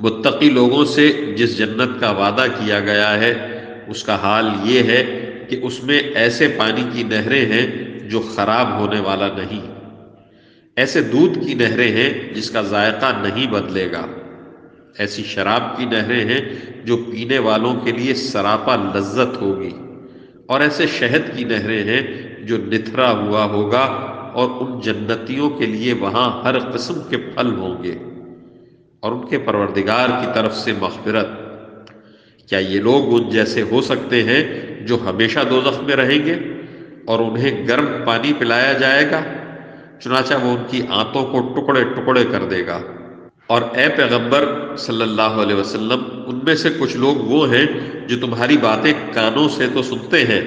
متقی لوگوں سے جس جنت کا وعدہ کیا گیا ہے اس کا حال یہ ہے کہ اس میں ایسے پانی کی نہریں ہیں جو خراب ہونے والا نہیں، ایسے دودھ کی نہریں ہیں جس کا ذائقہ نہیں بدلے گا، ایسی شراب کی نہریں ہیں جو پینے والوں کے لیے سراپا لذت ہوگی، اور ایسے شہد کی نہریں ہیں جو نتھرا ہوا ہوگا، اور ان جنتیوں کے لیے وہاں ہر قسم کے پھل ہوں گے اور ان کے پروردگار کی طرف سے مغفرت۔ کیا یہ لوگ ان جیسے ہو سکتے ہیں جو ہمیشہ دوزخ میں رہیں گے اور انہیں گرم پانی پلایا جائے گا؟ چنانچہ وہ ان کی آنتوں کو ٹکڑے ٹکڑے کر دے گا۔ اور اے پیغمبر صلی اللہ علیہ وسلم، ان میں سے کچھ لوگ وہ ہیں جو تمہاری باتیں کانوں سے تو سنتے ہیں،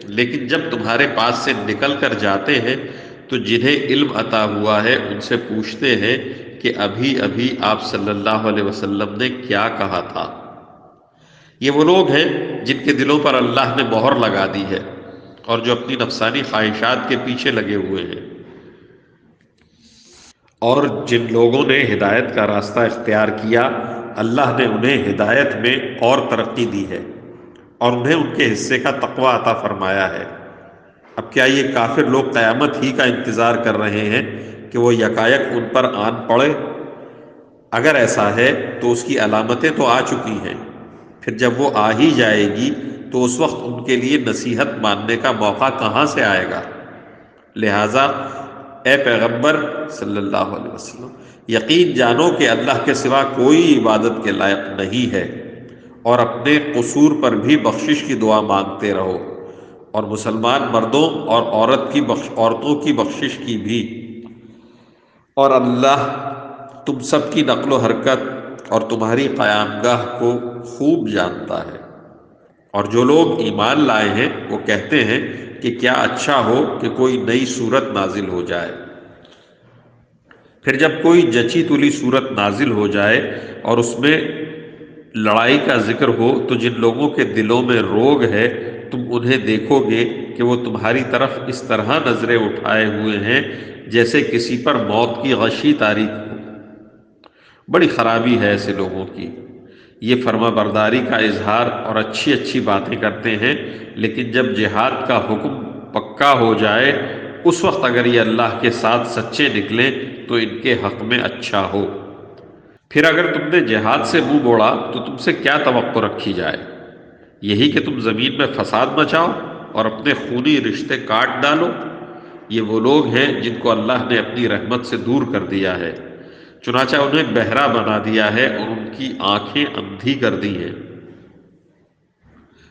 لیکن جب تمہارے پاس سے نکل کر جاتے ہیں تو جنہیں علم عطا ہوا ہے ان سے پوچھتے ہیں کہ ابھی ابھی آپ صلی اللہ علیہ وسلم نے کیا کہا تھا۔ یہ وہ لوگ ہیں جن کے دلوں پر اللہ نے مہر لگا دی ہے اور جو اپنی نفسانی خواہشات کے پیچھے لگے ہوئے ہیں۔ اور جن لوگوں نے ہدایت کا راستہ اختیار کیا، اللہ نے انہیں ہدایت میں اور ترقی دی ہے اور انہیں ان کے حصے کا تقوی عطا فرمایا ہے۔ اب کیا یہ کافر لوگ قیامت ہی کا انتظار کر رہے ہیں کہ وہ یکایک ان پر آن پڑے؟ اگر ایسا ہے تو اس کی علامتیں تو آ چکی ہیں، پھر جب وہ آ ہی جائے گی تو اس وقت ان کے لیے نصیحت ماننے کا موقع کہاں سے آئے گا؟ لہٰذا اے پیغمبر صلی اللہ علیہ وسلم، یقین جانو کہ اللہ کے سوا کوئی عبادت کے لائق نہیں ہے، اور اپنے قصور پر بھی بخشش کی دعا مانگتے رہو، اور مسلمان مردوں اور عورتوں کی بخشش کی بھی، اور اللہ تم سب کی نقل و حرکت اور تمہاری قیام گاہ کو خوب جانتا ہے۔ اور جو لوگ ایمان لائے ہیں وہ کہتے ہیں کہ کیا اچھا ہو کہ کوئی نئی صورت نازل ہو جائے۔ پھر جب کوئی جچی تلی صورت نازل ہو جائے اور اس میں لڑائی کا ذکر ہو تو جن لوگوں کے دلوں میں روگ ہے تم انہیں دیکھو گے کہ وہ تمہاری طرف اس طرح نظریں اٹھائے ہوئے ہیں جیسے کسی پر موت کی غشی تاریک ہو۔ بڑی خرابی ہے ایسے لوگوں کی۔ یہ فرما برداری کا اظہار اور اچھی اچھی باتیں کرتے ہیں، لیکن جب جہاد کا حکم پکا ہو جائے اس وقت اگر یہ اللہ کے ساتھ سچے نکلیں تو ان کے حق میں اچھا ہو۔ پھر اگر تم نے جہاد سے منہ موڑا تو تم سے کیا توقع رکھی جائے؟ یہی کہ تم زمین میں فساد مچاؤ اور اپنے خونی رشتے کاٹ ڈالو۔ یہ وہ لوگ ہیں جن کو اللہ نے اپنی رحمت سے دور کر دیا ہے، چنانچہ انہیں بہرا بنا دیا ہے اور ان کی آنکھیں اندھی کر دی ہیں۔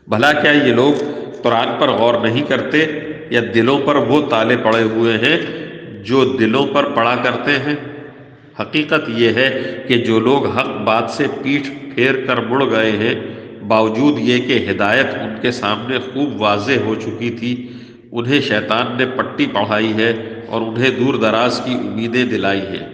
بھلا کیا یہ لوگ قرآن پر غور نہیں کرتے، یا دلوں پر وہ تالے پڑے ہوئے ہیں جو دلوں پر پڑا کرتے ہیں؟ حقیقت یہ ہے کہ جو لوگ حق بات سے پیٹھ پھیر کر مڑ گئے ہیں، باوجود یہ کہ ہدایت ان کے سامنے خوب واضح ہو چکی تھی، انہیں شیطان نے پٹی پڑھائی ہے اور انہیں دور دراز کی امیدیں دلائی ہیں۔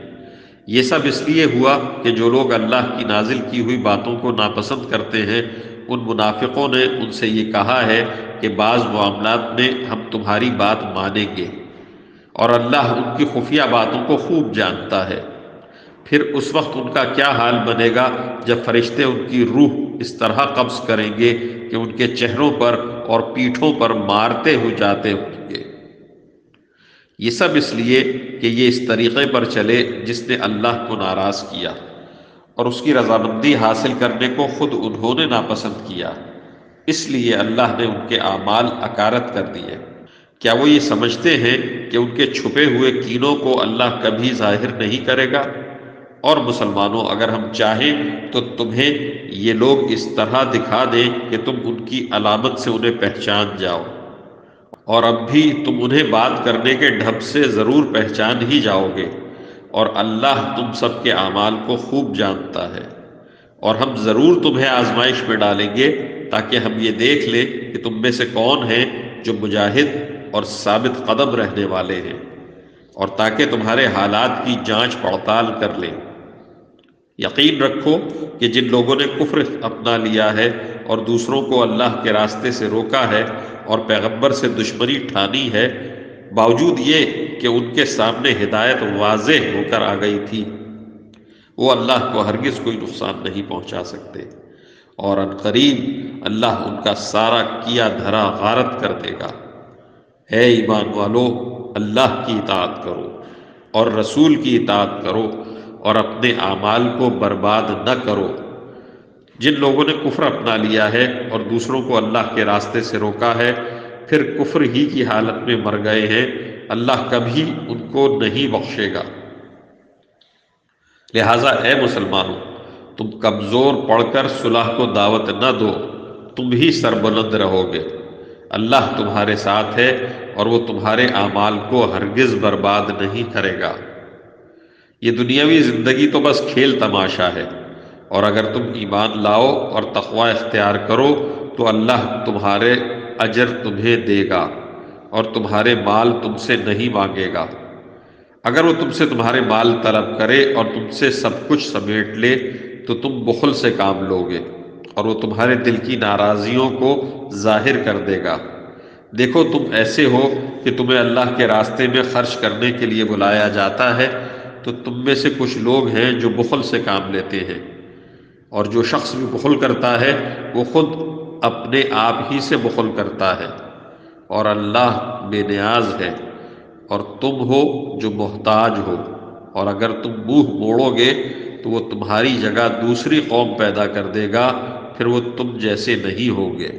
یہ سب اس لیے ہوا کہ جو لوگ اللہ کی نازل کی ہوئی باتوں کو ناپسند کرتے ہیں، ان منافقوں نے ان سے یہ کہا ہے کہ بعض معاملات میں ہم تمہاری بات مانیں گے، اور اللہ ان کی خفیہ باتوں کو خوب جانتا ہے۔ پھر اس وقت ان کا کیا حال بنے گا جب فرشتے ان کی روح اس طرح قبض کریں گے کہ ان کے چہروں پر اور پیٹھوں پر مارتے ہو جاتے ہوں گے۔ یہ سب اس لیے کہ یہ اس طریقے پر چلے جس نے اللہ کو ناراض کیا، اور اس کی رضامندی حاصل کرنے کو خود انہوں نے ناپسند کیا، اس لیے اللہ نے ان کے اعمال اکارت کر دیے۔ کیا وہ یہ سمجھتے ہیں کہ ان کے چھپے ہوئے کینوں کو اللہ کبھی ظاہر نہیں کرے گا؟ اور مسلمانوں، اگر ہم چاہیں تو تمہیں یہ لوگ اس طرح دکھا دیں کہ تم ان کی علامت سے انہیں پہچان جاؤ، اور اب بھی تم انہیں بات کرنے کے ڈھب سے ضرور پہچان ہی جاؤ گے، اور اللہ تم سب کے اعمال کو خوب جانتا ہے۔ اور ہم ضرور تمہیں آزمائش میں ڈالیں گے تاکہ ہم یہ دیکھ لیں کہ تم میں سے کون ہیں جو مجاہد اور ثابت قدم رہنے والے ہیں، اور تاکہ تمہارے حالات کی جانچ پڑتال کر لیں۔ یقین رکھو کہ جن لوگوں نے کفر اپنا لیا ہے اور دوسروں کو اللہ کے راستے سے روکا ہے اور پیغمبر سے دشمنی ٹھانی ہے، باوجود یہ کہ ان کے سامنے ہدایت واضح ہو کر آ گئی تھی، وہ اللہ کو ہرگز کوئی نقصان نہیں پہنچا سکتے، اور ان قریب اللہ ان کا سارا کیا دھرا غارت کر دے گا۔ اے ایمان والو، اللہ کی اطاعت کرو اور رسول کی اطاعت کرو اور اپنے اعمال کو برباد نہ کرو۔ جن لوگوں نے کفر اپنا لیا ہے اور دوسروں کو اللہ کے راستے سے روکا ہے، پھر کفر ہی کی حالت میں مر گئے ہیں، اللہ کبھی ان کو نہیں بخشے گا۔ لہٰذا اے مسلمانوں، تم کمزور پڑھ کر صلح کو دعوت نہ دو، تم ہی سربلند رہو گے۔ اللہ تمہارے ساتھ ہے اور وہ تمہارے اعمال کو ہرگز برباد نہیں کرے گا۔ یہ دنیاوی زندگی تو بس کھیل تماشا ہے، اور اگر تم ایمان لاؤ اور تقوی اختیار کرو تو اللہ تمہارے اجر تمہیں دے گا اور تمہارے مال تم سے نہیں مانگے گا۔ اگر وہ تم سے تمہارے مال طلب کرے اور تم سے سب کچھ سمیٹ لے تو تم بخل سے کام لوگے، اور وہ تمہارے دل کی ناراضیوں کو ظاہر کر دے گا۔ دیکھو تم ایسے ہو کہ تمہیں اللہ کے راستے میں خرچ کرنے کے لیے بلایا جاتا ہے، تو تم میں سے کچھ لوگ ہیں جو بخل سے کام لیتے ہیں، اور جو شخص بھی بخل کرتا ہے وہ خود اپنے آپ ہی سے بخل کرتا ہے، اور اللہ بے نیاز ہے اور تم ہو جو محتاج ہو۔ اور اگر تم منہ موڑو گے تو وہ تمہاری جگہ دوسری قوم پیدا کر دے گا، پھر وہ تم جیسے نہیں ہوگے۔